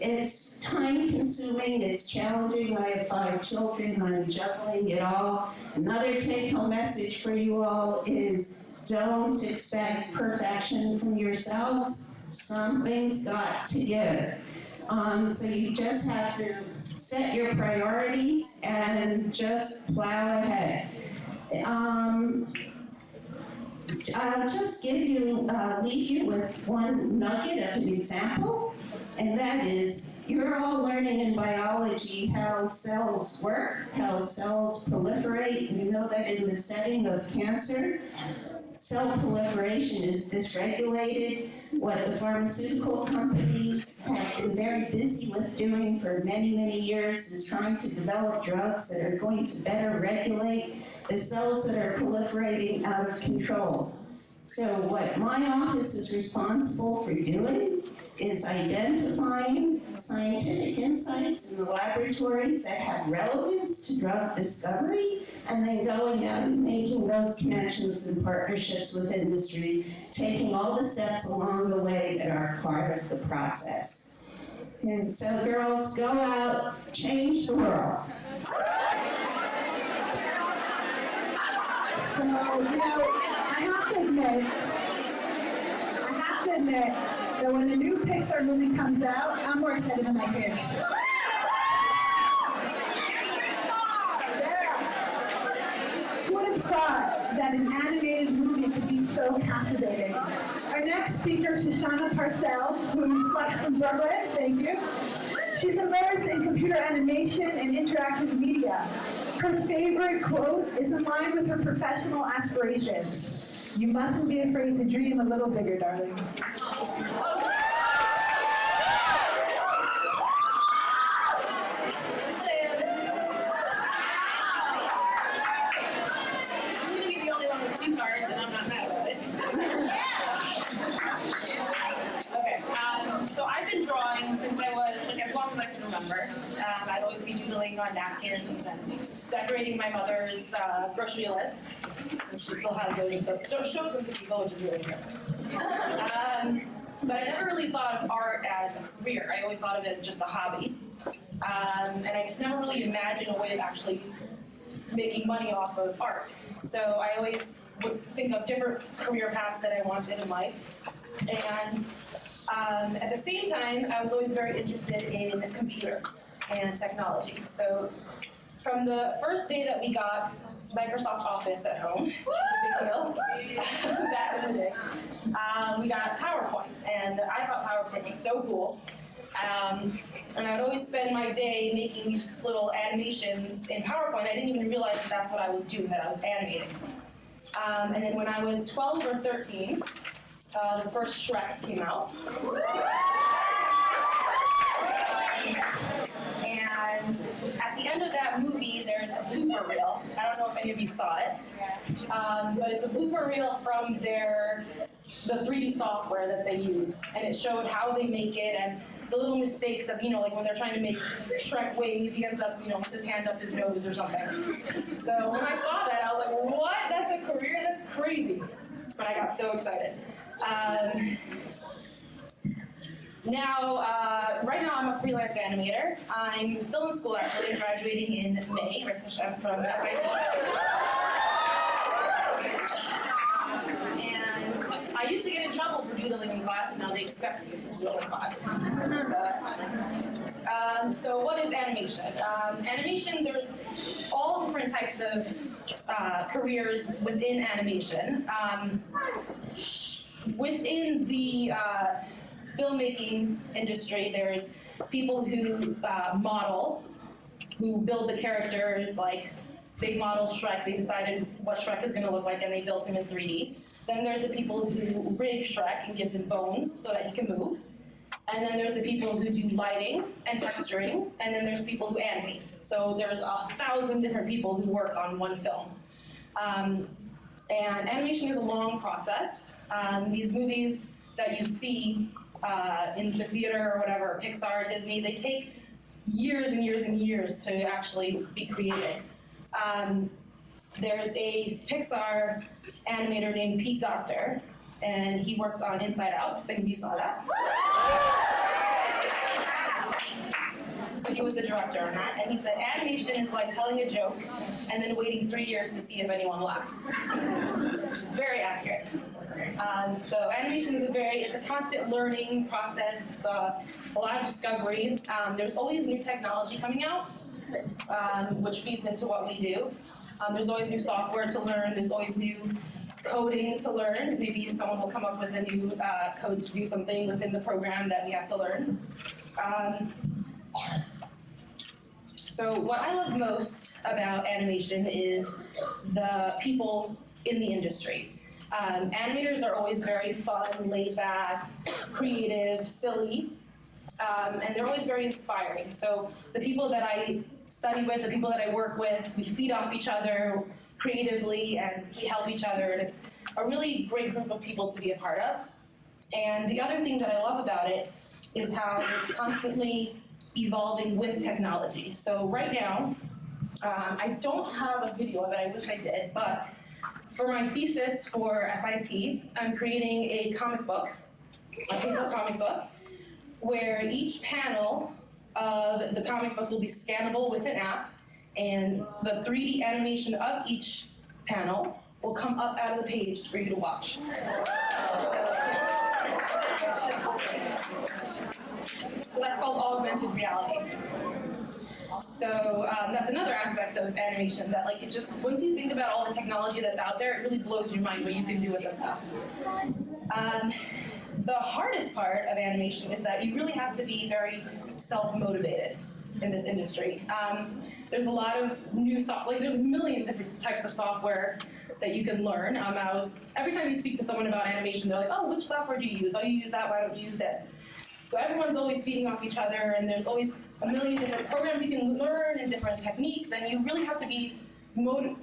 It's time-consuming, it's challenging. I have 5 children, I'm juggling it all. Another take-home message for you all is don't expect perfection from yourselves. Something's got to give. So you just have to set your priorities and just plow ahead. I'll just leave you with one nugget of an example, and that is, you're all learning in biology how cells work, how cells proliferate. You know that in the setting of cancer, cell proliferation is dysregulated. What the pharmaceutical companies have been very busy with doing for many, many years is trying to develop drugs that are going to better regulate the cells that are proliferating out of control. So what my office is responsible for doing is identifying scientific insights in the laboratories that have relevance to drug discovery, and then going out and making those connections and partnerships with industry, taking all the steps along the way that are part of the process. And so girls, go out, change the world. So, I have to admit, that when a new Pixar movie comes out, I'm more excited than my kids. Who would have thought that an animated movie could be so captivating? Our next speaker is Shoshana Parcell, who reflects from Brooklyn. Thank you. She's immersed in computer animation and interactive media. Her favorite quote is in line with her professional aspirations. You mustn't be afraid to dream a little bigger, darling. So I've been drawing since I was, like, as long as I can remember. I'd always be doodling on napkins and decorating my mother's grocery list. And she still has those, shows them to people, which is really good. But I never really thought of art as a career. I always thought of it as just a hobby. And I could never really imagine a way of actually making money off of art. So I always would think of different career paths that I wanted in life. And at the same time, I was always very interested in computers and technology. So from the first day that we got Microsoft Office at home, which was a big deal back in the day, we got PowerPoint. And I thought PowerPoint was so cool. And I would always spend my day making these little animations in PowerPoint. I didn't even realize that that's what I was doing, that I was animating. And then when I was 12 or 13, the first Shrek came out. And at the end of that movie, there's a blooper reel. I don't know if any of you saw it, but it's a blooper reel from the 3D software that they use. And it showed how they make it and the little mistakes that, like when they're trying to make Shrek wave, he ends up, with his hand up his nose or something. So when I saw that, I was like, what? That's a career? That's crazy. But I got so excited. Right now I'm a freelance animator. I'm still in school actually, graduating in May, from FIT. And I used to get in trouble for doodling in class, and now they expect you to doodle in class. So that's fine. So what is animation? Animation, there's all different types of careers within animation. Within the filmmaking industry, there's people who model, who build the characters, like they modeled Shrek, they decided what Shrek is going to look like and they built him in 3D. Then there's the people who rig Shrek and give him bones so that he can move. And then there's the people who do lighting and texturing, and then there's people who animate. So there's 1,000 different people who work on one film. And animation is a long process. These movies that you see in the theater or whatever, Pixar, Disney, they take years and years and years to actually be created. There's a Pixar animator named Pete Docter, and he worked on Inside Out, if any of you saw that. So he was the director on that, and he said animation is like telling a joke and then waiting 3 years to see if anyone laughs, which is very accurate. So animation is it's a constant learning process. It's a lot of discovery. There's always new technology coming out, which feeds into what we do. There's always new software to learn. There's always new coding to learn. Maybe someone will come up with a new code to do something within the program that we have to learn. So what I love most about animation is the people in the industry. Animators are always very fun, laid back, creative, silly, and they're always very inspiring. So the people that I study with, the people that I work with, we feed off each other creatively and we help each other, and it's a really great group of people to be a part of. And the other thing that I love about it is how it's constantly evolving with technology. So right now, I don't have a video of it, I wish I did, but for my thesis for FIT, I'm creating a comic book, a paper comic book, where each panel of the comic book will be scannable with an app, and the 3D animation of each panel will come up out of the page for you to watch. So that's called augmented reality. So that's another aspect of animation that, like, it just, once you think about all the technology that's out there, it really blows your mind what you can do with this stuff. The hardest part of animation is that you really have to be very self-motivated in this industry. There's a lot of new software, like there's millions of different types of software that you can learn. Every time you speak to someone about animation, they're like, oh, which software do you use? Oh, you use that, why don't you use this? So everyone's always feeding off each other, and there's always a million different programs you can learn and different techniques, and you really have to you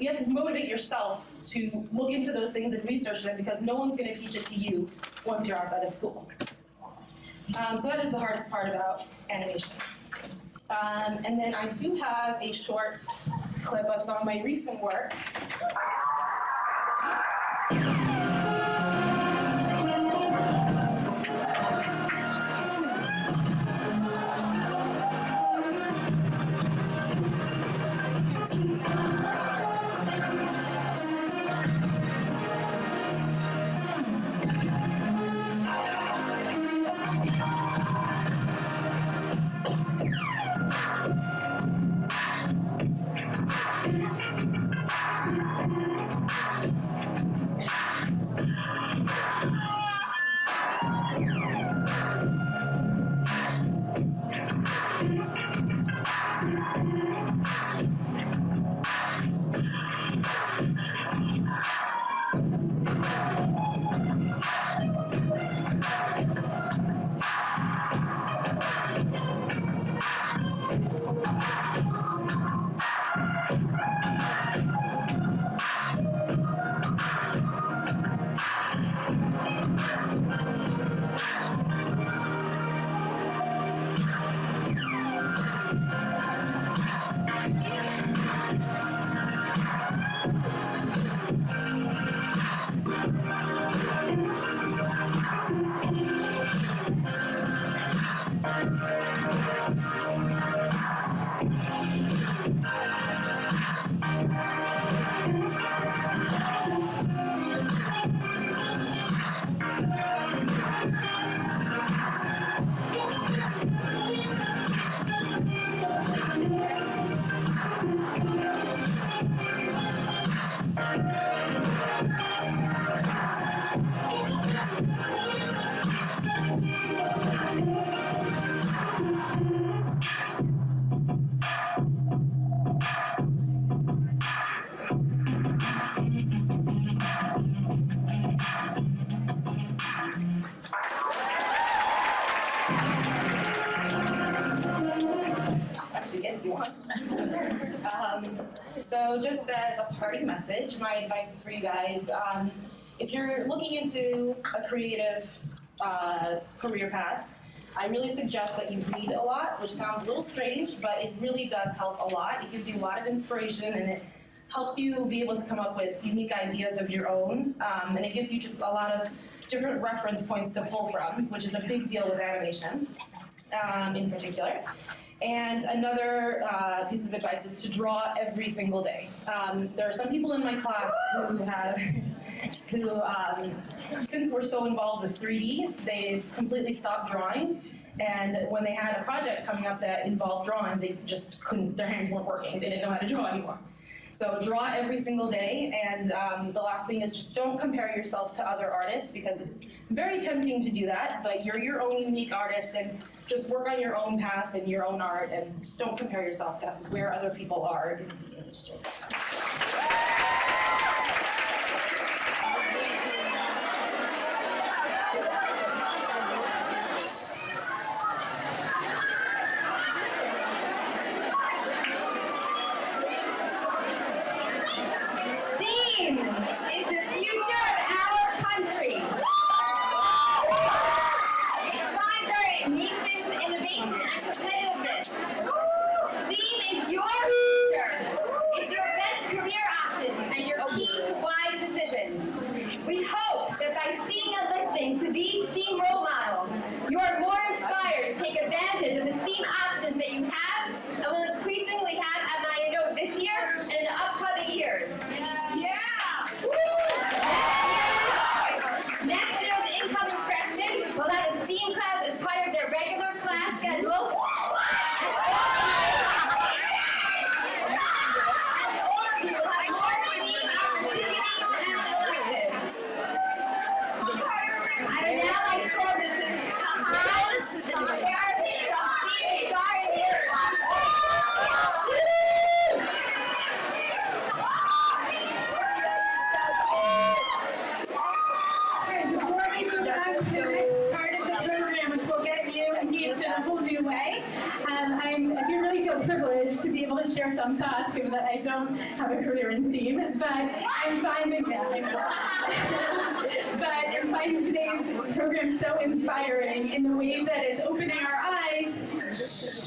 have to motivate yourself to look into those things and research them, because no one's going to teach it to you once you're outside of school. So that is the hardest part about animation. And then I do have a short clip of some of my recent work. So just as a parting message, my advice for you guys, if you're looking into a creative career path, I really suggest that you read a lot, which sounds a little strange, but it really does help a lot. It gives you a lot of inspiration, and it helps you be able to come up with unique ideas of your own, and it gives you just a lot of different reference points to pull from, which is a big deal with animation in particular. And another piece of advice is to draw every single day. There are some people in my class who since we're so involved with 3D, they've completely stopped drawing. And when they had a project coming up that involved drawing, they just couldn't, their hands weren't working. They didn't know how to draw anymore. So draw every single day, and the last thing is just don't compare yourself to other artists, because it's very tempting to do that, but you're your own unique artist, and just work on your own path and your own art, and just don't compare yourself to where other people are in the industry. It's your best career option, and privilege to be able to share some thoughts, given that I don't have a career in STEAM, but I'm finding I'm finding today's program so inspiring in the way that it's opening our eyes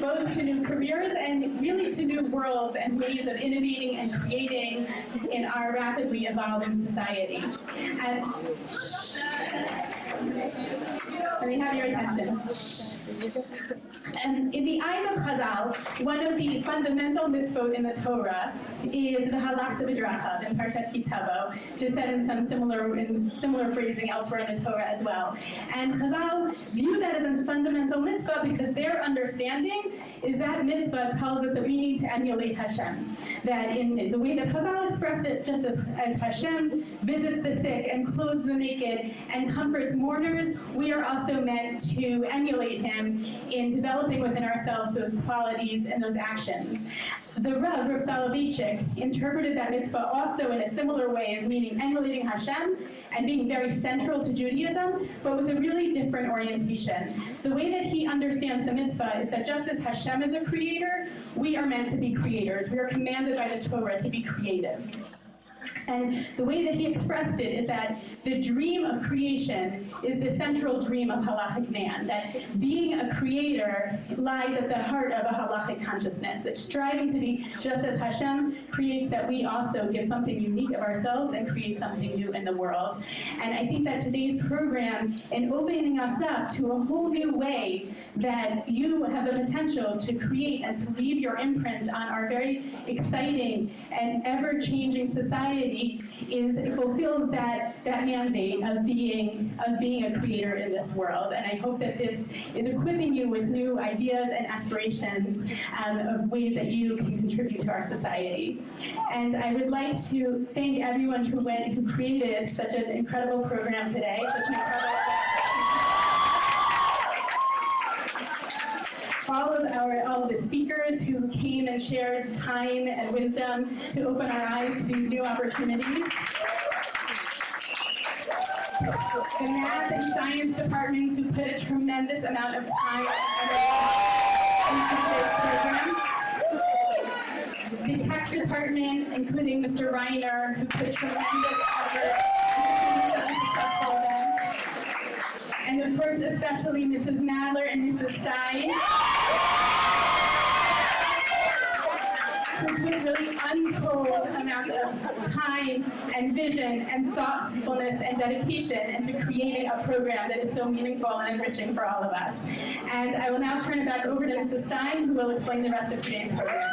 both to new careers and really to new worlds and ways of innovating and creating in our rapidly evolving society. And let me have your attention. And in the eyes of Chazal, one of the fundamental mitzvot in the Torah is the halachta b'drachav in Parshat Ki Tavo, which is said in some similar phrasing elsewhere in the Torah as well. And Chazal view that as a fundamental mitzvah because their understanding is that mitzvah tells us that we need to emulate Hashem. That in the way that Chazal expressed it, just as Hashem visits the sick and clothes the naked and comforts mourners, we are also meant to emulate him in developing within ourselves those qualities and those actions. The Rav Soloveitchik, interpreted that mitzvah also in a similar way as meaning emulating Hashem and being very central to Judaism, but with a really different orientation. The way that he understands the mitzvah is that just as Hashem is a creator, we are meant to be creators. We are commanded by the Torah to be creative. And the way that he expressed it is that the dream of creation is the central dream of halachic man, that being a creator lies at the heart of a halachic consciousness, that striving to be just as Hashem creates, that we also give something unique of ourselves and create something new in the world. And I think that today's program, in opening us up to a whole new way that you have the potential to create and to leave your imprint on our very exciting and ever-changing society, fulfills that mandate of being a creator in this world. And I hope that this is equipping you with new ideas and aspirations of ways that you can contribute to our society. And I would like to thank everyone who created such an incredible program today, such an incredible all of the speakers who came and shared time and wisdom to open our eyes to these new opportunities. The math and science departments who put a tremendous amount of time into this program. The tax department, including Mr. Reiner, who put tremendous effort into making this successful event. And of course, especially Mrs. Nadler and Mrs. Stein, who put really untold amounts of time and vision and thoughtfulness and dedication into creating a program that is so meaningful and enriching for all of us. And I will now turn it back over to Mrs. Stein, who will explain the rest of today's program.